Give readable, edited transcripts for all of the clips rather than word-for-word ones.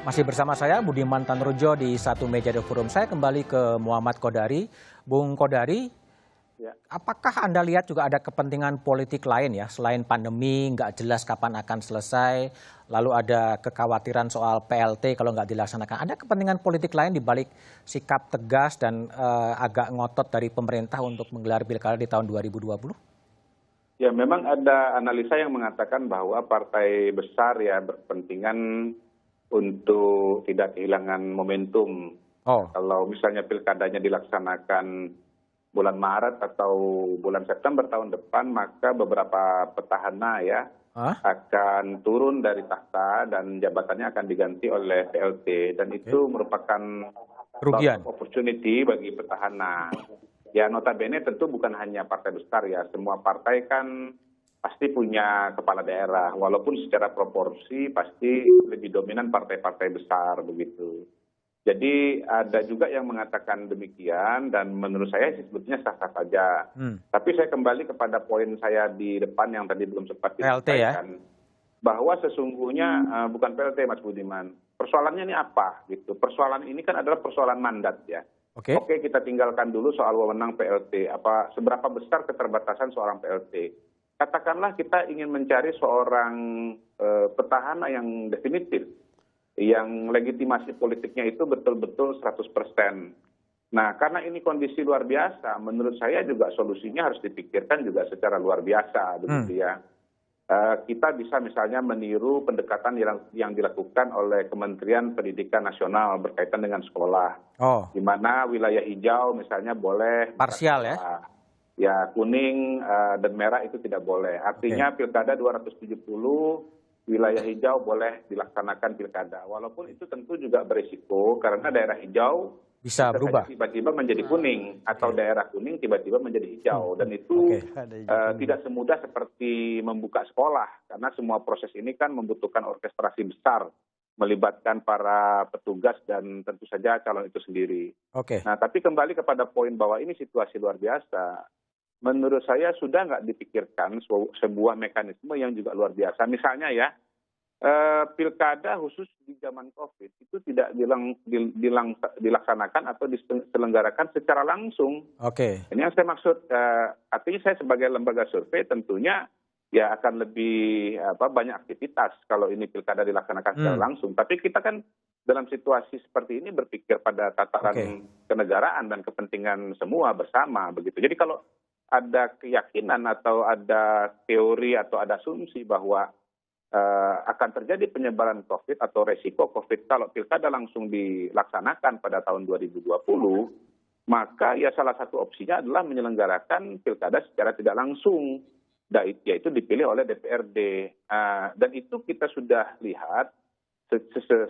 Masih bersama saya Budiman Tanrujo di Satu Meja The Forum. Saya kembali ke Muhammad Kodari. Bung Kodari, apakah Anda lihat juga ada kepentingan politik lain ya selain pandemi, nggak jelas kapan akan selesai, lalu ada kekhawatiran soal PLT kalau nggak dilaksanakan. Ada kepentingan politik lain di balik sikap tegas dan agak ngotot dari pemerintah untuk menggelar pilkada di tahun 2020? Ya, memang ada analisa yang mengatakan bahwa partai besar ya berkepentingan untuk tidak kehilangan momentum. Kalau misalnya pilkadanya dilaksanakan bulan Maret atau bulan September tahun depan, maka beberapa petahana ya akan turun dari tahta dan jabatannya akan diganti oleh PLT. Dan itu merupakan kerugian opportunity bagi petahana. Ya, notabene tentu bukan hanya partai besar ya, semua partai kan pasti punya kepala daerah, walaupun secara proporsi pasti lebih dominan partai-partai besar begitu. Jadi ada juga yang mengatakan demikian dan menurut saya sebetulnya sah-sah saja. Tapi saya kembali kepada poin saya di depan yang tadi belum sempat disampaikan, bahwa sesungguhnya bukan PLT, Mas Budiman. Persoalannya ini apa gitu? Persoalan ini kan adalah persoalan mandat ya. Oke, kita tinggalkan dulu soal wewenang PLT. Seberapa besar keterbatasan seorang PLT? Katakanlah kita ingin mencari seorang petahana yang definitif, yang legitimasi politiknya itu betul-betul 100%. Nah, karena ini kondisi luar biasa, menurut saya juga solusinya harus dipikirkan juga secara luar biasa, begitu ya. Kita bisa misalnya meniru pendekatan yang dilakukan oleh Kementerian Pendidikan Nasional berkaitan dengan sekolah, di mana wilayah hijau misalnya boleh parsial ya. Ya, kuning dan merah itu tidak boleh. Artinya pilkada 270, wilayah hijau boleh dilaksanakan pilkada. Walaupun itu tentu juga berisiko karena daerah hijau bisa berubah. Tiba-tiba menjadi kuning atau daerah kuning tiba-tiba menjadi hijau. Dan itu tidak semudah seperti membuka sekolah karena semua proses ini kan membutuhkan orkestrasi besar, melibatkan para petugas dan tentu saja calon itu sendiri. Nah, tapi kembali kepada poin bahwa ini situasi luar biasa. Menurut saya sudah nggak dipikirkan sebuah mekanisme yang juga luar biasa. Misalnya ya, pilkada khusus di zaman COVID itu tidak dilaksanakan atau diselenggarakan secara langsung. Ini yang saya maksud. Artinya saya sebagai lembaga survei tentunya ya akan lebih banyak aktivitas kalau ini pilkada dilaksanakan secara langsung. Tapi kita kan dalam situasi seperti ini berpikir pada tataran kenegaraan dan kepentingan semua bersama begitu. Jadi kalau ada keyakinan atau ada teori atau ada asumsi bahwa akan terjadi penyebaran COVID atau resiko COVID kalau pilkada langsung dilaksanakan pada tahun 2020, maka ya salah satu opsinya adalah menyelenggarakan pilkada secara tidak langsung, yaitu dipilih oleh DPRD. Dan itu kita sudah lihat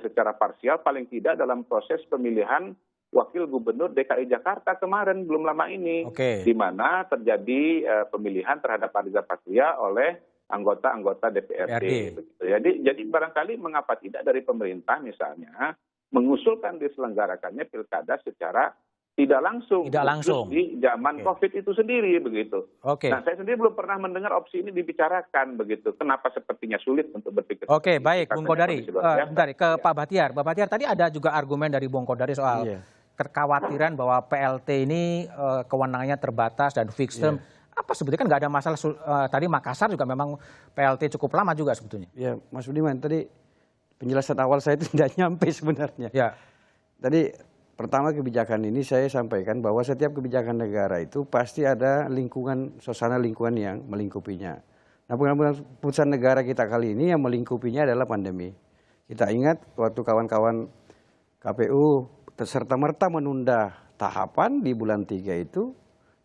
secara parsial paling tidak dalam proses pemilihan Wakil Gubernur DKI Jakarta kemarin belum lama ini, di mana terjadi pemilihan terhadap Riza Patria oleh anggota-anggota DPRD. Jadi barangkali mengapa tidak dari pemerintah misalnya mengusulkan diselenggarakannya pilkada secara tidak langsung di zaman COVID itu sendiri begitu. Nah, saya sendiri belum pernah mendengar opsi ini dibicarakan begitu. Kenapa sepertinya sulit untuk berpikir? Baik, Bung Kodari. Bentar, ke Pak Bahtiar. Pak Bahtiar, tadi ada juga argumen dari Bung Kodari soal kekhawatiran bahwa PLT ini kewenangannya terbatas dan fixed term. Apa sebetulnya kan nggak ada masalah. Tadi Makassar juga memang PLT cukup lama juga sebetulnya. Ya, Mas Budiman, tadi penjelasan awal saya itu tidak nyampe sebenarnya. Tadi pertama kebijakan ini saya sampaikan bahwa setiap kebijakan negara itu pasti ada lingkungan, suasana lingkungan yang melingkupinya. Nah, keputusan negara kita kali ini yang melingkupinya adalah pandemi. Kita ingat waktu kawan-kawan KPU serta-merta menunda tahapan di bulan 3 itu,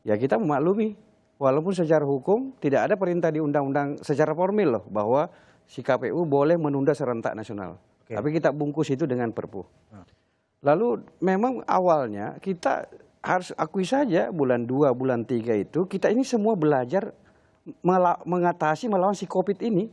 ya kita memaklumi. Walaupun secara hukum tidak ada perintah di undang-undang secara formil loh, bahwa si KPU boleh menunda serentak nasional. Tapi kita bungkus itu dengan Perpu. Lalu memang awalnya kita harus akui saja bulan 2, bulan 3 itu kita ini semua belajar mengatasi melawan si COVID ini.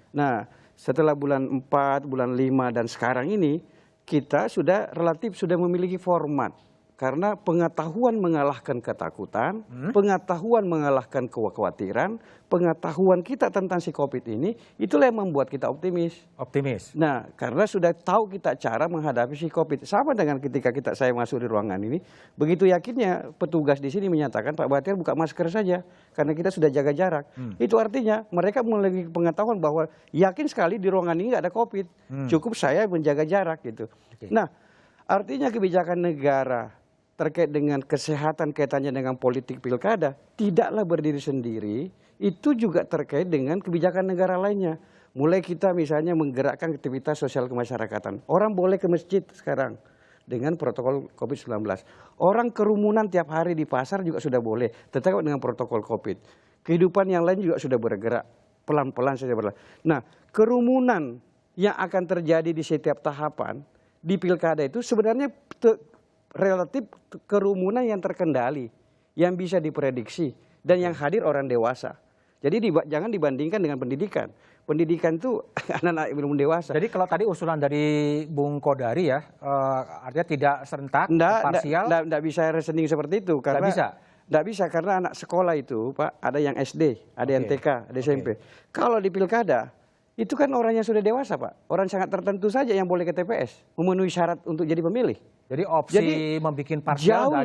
Nah, setelah bulan 4, bulan 5 dan sekarang ini kita sudah relatif sudah memiliki format Karena pengetahuan mengalahkan ketakutan, pengetahuan mengalahkan kekhawatiran, pengetahuan kita tentang si COVID ini, itulah yang membuat kita optimis. Optimis. Nah, karena sudah tahu kita cara menghadapi si COVID. Sama dengan ketika saya masuk di ruangan ini, begitu yakinnya petugas di sini menyatakan, Pak Bahtiar buka masker saja, karena kita sudah jaga jarak. Itu artinya mereka memiliki pengetahuan bahwa yakin sekali di ruangan ini nggak ada COVID. Cukup saya menjaga jarak gitu. Nah, artinya kebijakan negara terkait dengan kesehatan kaitannya dengan politik pilkada tidaklah berdiri sendiri, itu juga terkait dengan kebijakan negara lainnya. Mulai kita misalnya menggerakkan aktivitas sosial kemasyarakatan. Orang boleh ke masjid sekarang dengan protokol COVID-19. Orang kerumunan tiap hari di pasar juga sudah boleh, tetap dengan protokol COVID. Kehidupan yang lain juga sudah bergerak pelan-pelan saja berlalu. Nah, kerumunan yang akan terjadi di setiap tahapan di pilkada itu sebenarnya relatif kerumunan yang terkendali, yang bisa diprediksi, dan yang hadir orang dewasa. Jadi jangan dibandingkan dengan pendidikan. Pendidikan itu anak-anak belum dewasa. Jadi kalau tadi usulan dari Bung Kodari ya, artinya tidak serentak, parsial. Nggak bisa reasoning seperti itu. Karena nggak bisa, karena anak sekolah itu, Pak, ada yang SD, ada yang TK, ada SMP. Kalau di pilkada, itu kan orang yang sudah dewasa, Pak. Orang sangat tertentu saja yang boleh ke TPS, memenuhi syarat untuk jadi pemilih. Jadi opsi membuat parsial jauh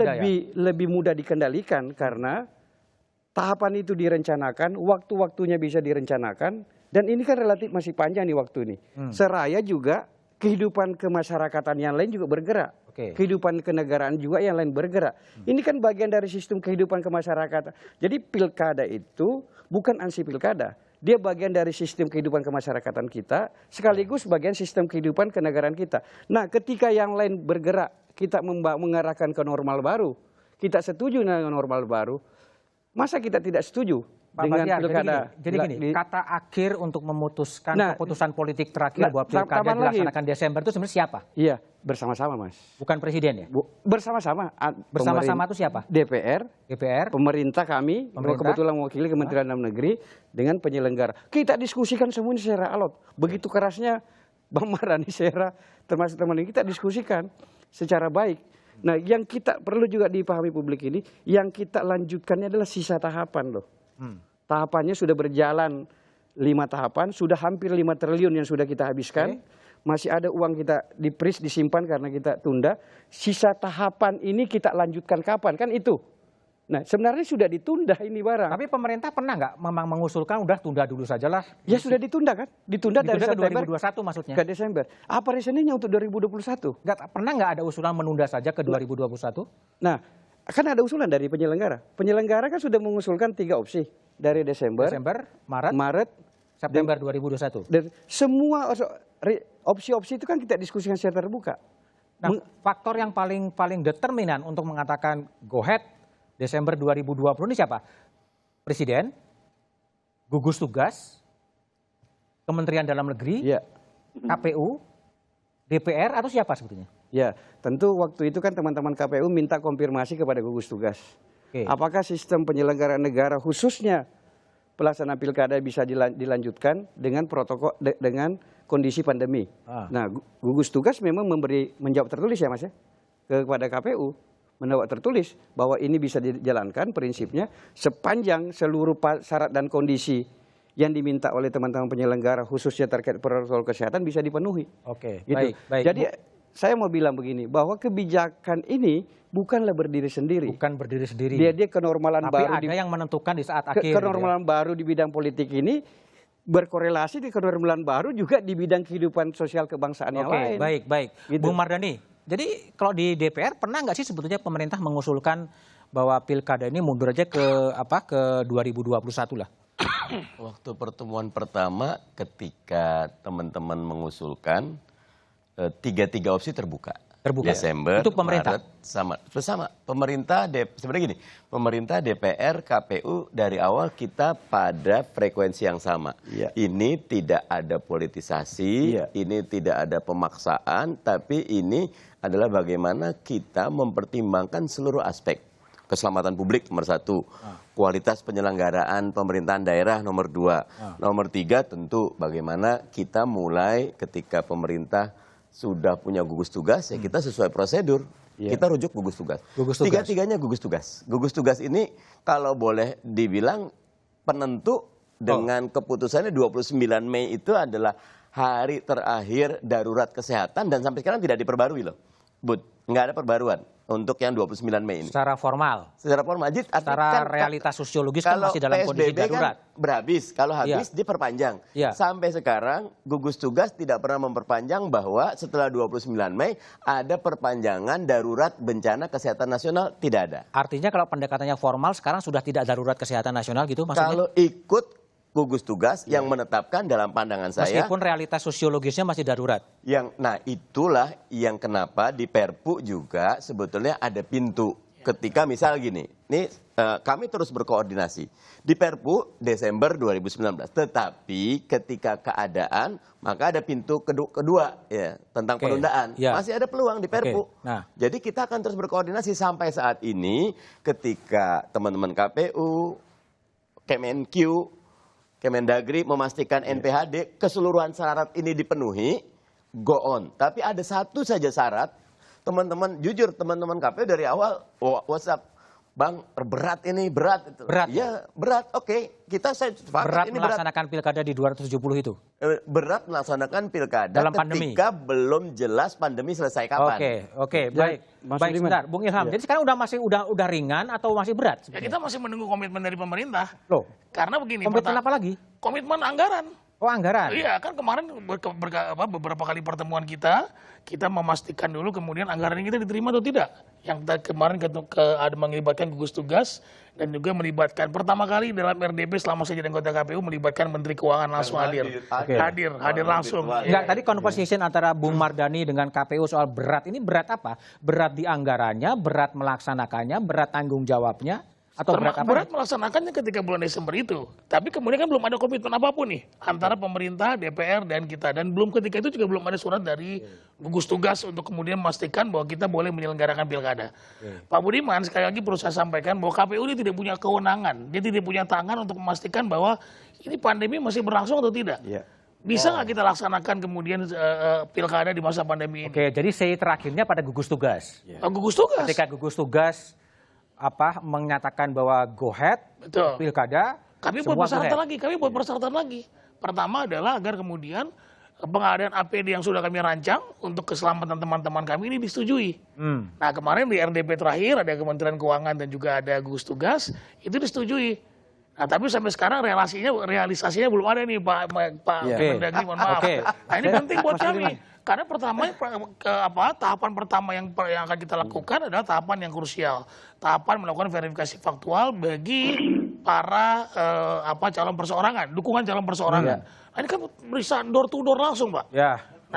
lebih mudah dikendalikan karena tahapan itu direncanakan, waktu-waktunya bisa direncanakan, dan ini kan relatif masih panjang nih waktu ini. Seraya juga kehidupan kemasyarakatan yang lain juga bergerak. Kehidupan kenegaraan juga yang lain bergerak. Ini kan bagian dari sistem kehidupan kemasyarakatan. Jadi pilkada itu bukan ansi pilkada. Dia bagian dari sistem kehidupan kemasyarakatan kita, sekaligus bagian sistem kehidupan kenegaraan kita. Nah, ketika yang lain bergerak, kita mengarahkan ke normal baru, kita setuju dengan normal baru, masa kita tidak setuju dengan pilkada? Jadi gini, kata akhir untuk memutuskan keputusan politik terakhir bahwa pilkada dilaksanakan Desember itu sebenarnya siapa? Iya, bersama-sama, Mas. Bukan presiden ya? Bersama-sama. Bersama-sama itu siapa? DPR, pemerintah kami, kebetulan mewakili Kementerian Dalam Negeri dengan penyelenggara. Kita diskusikan semua ini secara alot. Begitu kerasnya Bang Mardhani Sera, termasuk teman ini, kita diskusikan secara baik. Nah, yang kita perlu juga dipahami publik ini, yang kita lanjutkannya adalah sisa tahapan loh. Tahapannya sudah berjalan 5 tahapan, sudah hampir 5 triliun yang sudah kita habiskan. Masih ada uang kita disimpan karena kita tunda. Sisa tahapan ini kita lanjutkan kapan? Kan itu. Nah, sebenarnya sudah ditunda ini barang. Tapi pemerintah pernah nggak memang mengusulkan udah tunda dulu sajalah? Ya sudah ditunda kan? Ditunda dari September ke 2021 maksudnya. Ke Desember. Apa reasoningnya untuk 2021? Pernah nggak ada usulan menunda saja ke 2021? Nah, kan ada usulan dari penyelenggara. Penyelenggara kan sudah mengusulkan 3 opsi. Dari Desember, Maret, September 2021. Dan semua opsi-opsi itu kan kita diskusikan secara terbuka. Nah, faktor yang paling determinan untuk mengatakan go ahead Desember 2020 ini siapa? Presiden, gugus tugas, Kementerian Dalam Negeri, KPU, DPR, atau siapa sebetulnya? Ya, tentu waktu itu kan teman-teman KPU minta konfirmasi kepada gugus tugas. Apakah sistem penyelenggaraan negara khususnya pelaksanaan pilkada bisa dilanjutkan dengan protokol dengan kondisi pandemi? Nah, gugus tugas memang menjawab tertulis ya Mas ya kepada KPU, menjawab tertulis bahwa ini bisa dijalankan prinsipnya sepanjang seluruh syarat dan kondisi yang diminta oleh teman-teman penyelenggara khususnya terkait protokol kesehatan bisa dipenuhi. Baik. Jadi saya mau bilang begini, bahwa kebijakan ini bukanlah berdiri sendiri. Bukan berdiri sendiri. Dia kenormalan baru. Tapi ada yang menentukan di saat akhir. Kenormalan baru di bidang politik ini berkorelasi di kenormalan baru juga di bidang kehidupan sosial kebangsaan yang lain. Baik. Gitu. Bung Mardhani, jadi kalau di DPR pernah nggak sih sebetulnya pemerintah mengusulkan bahwa pilkada ini mundur aja ke 2021 lah? Waktu pertemuan pertama ketika teman-teman mengusulkan, 3 opsi terbuka. Desember, itu pemerintah. Maret, bersama pemerintah. Sebenarnya gini, pemerintah, DPR, KPU dari awal kita pada frekuensi yang sama. Ini tidak ada politisasi, ini tidak ada pemaksaan, tapi ini adalah bagaimana kita mempertimbangkan seluruh aspek. Keselamatan publik nomor 1, kualitas penyelenggaraan pemerintahan daerah nomor 2, nomor 3 tentu bagaimana kita mulai ketika pemerintah sudah punya gugus tugas, ya kita sesuai prosedur. kita rujuk gugus tugas. Tiga-tiganya gugus tugas. Gugus tugas ini kalau boleh dibilang penentu dengan keputusannya 29 Mei itu adalah hari terakhir darurat kesehatan dan sampai sekarang tidak diperbarui loh. Bud, nggak ada perbaruan untuk yang 29 Mei ini. Secara formal. Secara formal. Secara realitas sosiologis kan masih dalam kondisi darurat. Kan berhabis, kalau habis diperpanjang. Sampai sekarang gugus tugas tidak pernah memperpanjang bahwa setelah 29 Mei ada perpanjangan darurat bencana kesehatan nasional, tidak ada. Artinya kalau pendekatannya formal sekarang sudah tidak darurat kesehatan nasional gitu maksudnya? Kalau ikut gugus tugas yang menetapkan dalam pandangan saya. Meskipun realitas sosiologisnya masih darurat. Nah itulah yang kenapa di Perpu juga sebetulnya ada pintu. Ketika misal gini, ini kami terus berkoordinasi. Di Perpu Desember 2019. Tetapi ketika keadaan, maka ada pintu kedua ya tentang penundaan. Masih ada peluang di Perpu. Jadi kita akan terus berkoordinasi sampai saat ini ketika teman-teman KPU, Kemenkyu, Kemendagri memastikan NPHD keseluruhan syarat ini dipenuhi, go on. Tapi ada satu saja syarat, teman-teman jujur teman-teman KPU dari awal WhatsApp, Bang berat ini berat itu. Berat. Ya berat. Oke, kita saya berat ini melaksanakan pilkada di 270 itu. Berat melaksanakan pilkada dalam pandemi. Ketika belum jelas pandemi selesai kapan. Oke, baik. Baik, sebentar, Bung Ilham. Jadi sekarang udah ringan atau masih berat? Ya, kita masih menunggu komitmen dari pemerintah. Loh. Karena begini. Komitmen apa lagi? Komitmen anggaran. Oh, anggaran. Iya, kan kemarin beberapa kali pertemuan kita memastikan dulu kemudian anggaran ini kita diterima atau tidak. Yang kemarin ada melibatkan gugus tugas dan juga melibatkan pertama kali dalam RDP selama saya jadi anggota KPU melibatkan Menteri Keuangan langsung hadir langsung. Enggak, tadi conversation antara Bung Mardhani dengan KPU soal berat. Ini berat apa? Berat di anggarannya, berat melaksanakannya, berat tanggung jawabnya? Atau berat melaksanakannya ketika bulan Desember itu. Tapi kemudian kan belum ada komitmen apapun nih antara pemerintah, DPR dan kita. Dan belum ketika itu juga belum ada surat dari gugus tugas untuk kemudian memastikan bahwa kita boleh menyelenggarakan pilkada. Pak Budiman sekali lagi perlu saya sampaikan bahwa KPU ini tidak punya kewenangan. Dia tidak punya tangan untuk memastikan bahwa ini pandemi masih berlangsung atau tidak. Bisa nggak kita laksanakan kemudian pilkada di masa pandemi ini? Oke, jadi say terakhirnya pada gugus tugas. Gugus tugas. Ketika gugus tugas menyatakan bahwa go ahead pilkada, kami buat persyaratan lagi. Pertama adalah agar kemudian pengadaan APD yang sudah kami rancang untuk keselamatan teman-teman kami ini disetujui. Nah kemarin di RDP terakhir ada Kementerian Keuangan dan juga ada gugus tugas itu disetujui. Nah tapi sampai sekarang realisasinya belum ada nih Pak Mendagri, mohon maaf. Nah ini penting buat kami. Karena tahapan pertama yang akan kita lakukan adalah tahapan yang krusial, tahapan melakukan verifikasi faktual bagi para calon perseorangan, dukungan calon perseorangan. Nah, ini kan bisa door to door langsung, Pak.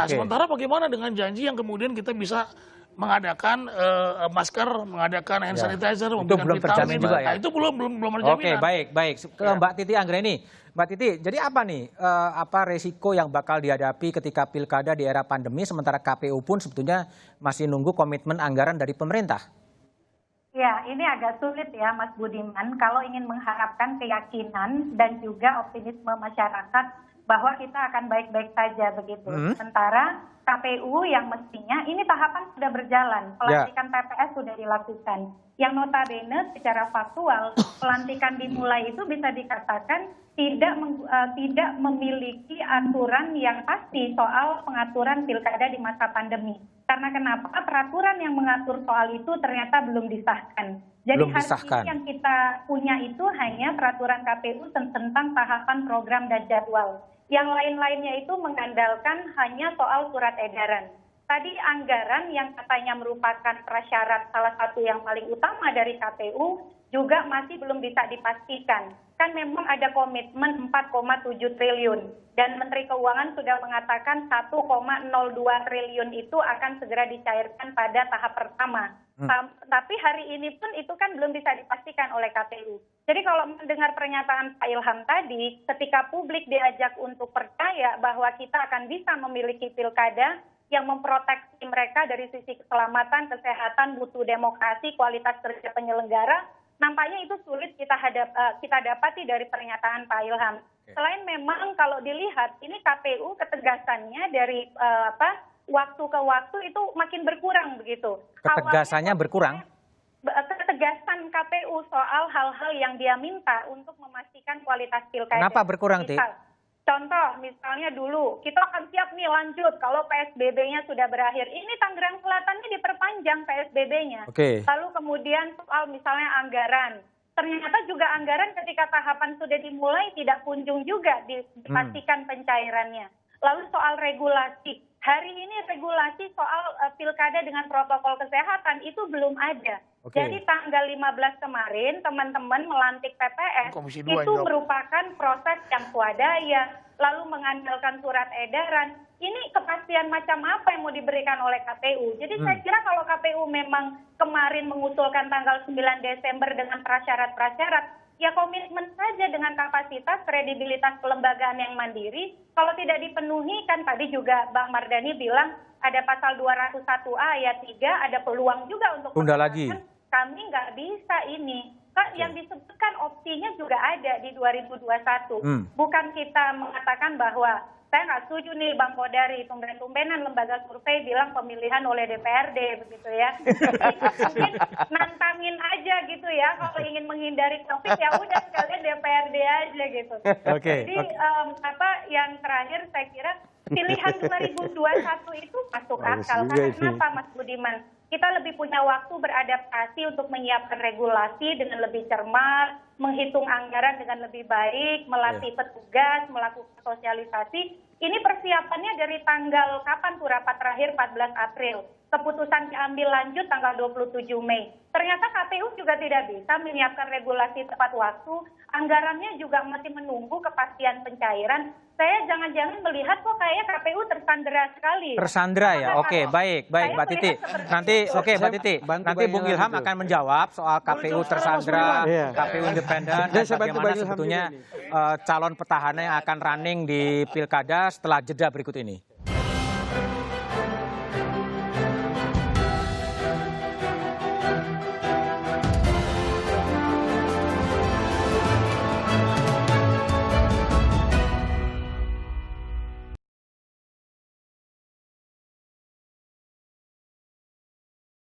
Sementara bagaimana dengan janji yang kemudian kita bisa mengadakan masker, mengadakan hand sanitizer, memberikan vitamin juga ya. Nah, itu belum ada jaminan. Oke, baik. Ke Mbak Titi Anggreni. Mbak Titi, jadi apa nih resiko yang bakal dihadapi ketika pilkada di era pandemi sementara KPU pun sebetulnya masih nunggu komitmen anggaran dari pemerintah? Ya, ini agak sulit ya Mas Budiman kalau ingin mengharapkan keyakinan dan juga optimisme masyarakat bahwa kita akan baik-baik saja begitu. Sementara KPU yang mestinya ini tahapan sudah berjalan, pelantikan TPS sudah dilakukan. Yang notabene secara faktual pelantikan dimulai itu bisa dikatakan tidak memiliki aturan yang pasti soal pengaturan pilkada di masa pandemi. Karena kenapa? Peraturan yang mengatur soal itu ternyata belum disahkan. Jadi hari ini yang kita punya itu hanya peraturan KPU tentang tahapan program dan jadwal. Yang lain-lainnya itu mengandalkan hanya soal surat edaran. Tadi anggaran yang katanya merupakan prasyarat salah satu yang paling utama dari KPU juga masih belum bisa dipastikan. Kan memang ada komitmen 4,7 triliun dan Menteri Keuangan sudah mengatakan 1,02 triliun itu akan segera dicairkan pada tahap pertama. Tapi hari ini pun itu kan belum bisa dipastikan oleh KPU. Jadi kalau mendengar pernyataan Pak Ilham tadi, ketika publik diajak untuk percaya bahwa kita akan bisa memiliki pilkada yang memproteksi mereka dari sisi keselamatan, kesehatan, mutu demokrasi, kualitas kerja penyelenggara, nampaknya itu sulit kita dapati dari pernyataan Pak Ilham. Selain memang kalau dilihat ini KPU ketegasannya dari waktu ke waktu itu makin berkurang begitu. Ketegasannya berkurang? Ketegasan KPU soal hal-hal yang dia minta untuk memastikan kualitas pilkada. Kenapa berkurang, Ti? Contoh, misalnya dulu, kita akan siap nih lanjut kalau PSBB-nya sudah berakhir. Ini Tangerang Selatan ini diperpanjang PSBB-nya. Lalu kemudian soal misalnya anggaran. Ternyata juga anggaran ketika tahapan sudah dimulai tidak kunjung juga dipastikan pencairannya. Lalu soal regulasi. Hari ini regulasi soal pilkada dengan protokol kesehatan itu belum ada. Jadi tanggal 15 kemarin teman-teman melantik PPS itu merupakan proses yang swadaya, lalu mengandalkan surat edaran. Ini kepastian macam apa yang mau diberikan oleh KPU. Jadi saya kira kalau KPU memang kemarin mengusulkan tanggal 9 Desember dengan prasyarat-prasyarat, ya komitmen saja dengan kapasitas kredibilitas kelembagaan yang mandiri. Kalau tidak dipenuhi, kan tadi juga Bang Mardhani bilang ada pasal 201A ayat 3, ada peluang juga untuk tunda lagi. Kami nggak bisa ini. Kan yang disebutkan opsinya juga ada di 2021. Bukan kita mengatakan bahwa saya nggak setuju nih Bang Kodari, tumben-tumbenan lembaga survei bilang pemilihan oleh DPRD begitu ya. Mungkin nantangin aja gitu ya, kalau ingin menghindari COVID ya udah sekalian DPRD aja gitu. Jadi yang terakhir saya kira pilihan 2021 itu masuk akal. Karena kenapa Mas Budiman? Kita lebih punya waktu beradaptasi untuk menyiapkan regulasi dengan lebih cermat, menghitung anggaran dengan lebih baik, melatih petugas, melakukan sosialisasi. Ini persiapannya dari tanggal kapan tuh rapat terakhir 14 April. Keputusan diambil lanjut tanggal 27 Mei. Ternyata KPU juga tidak bisa menyiapkan regulasi tepat waktu. Anggarannya juga masih menunggu kepastian pencairan. Saya jangan-jangan melihat kok kayaknya KPU tersandera sekali. Tersandera ya? Oke, baik Mbak Titi. Nanti Mbak Titi, nanti Bung Ilham akan menjawab soal KPU tersandera, KPU independen, dan bagaimana sebetulnya calon petahana yang akan running di pilkada setelah jeda berikut ini.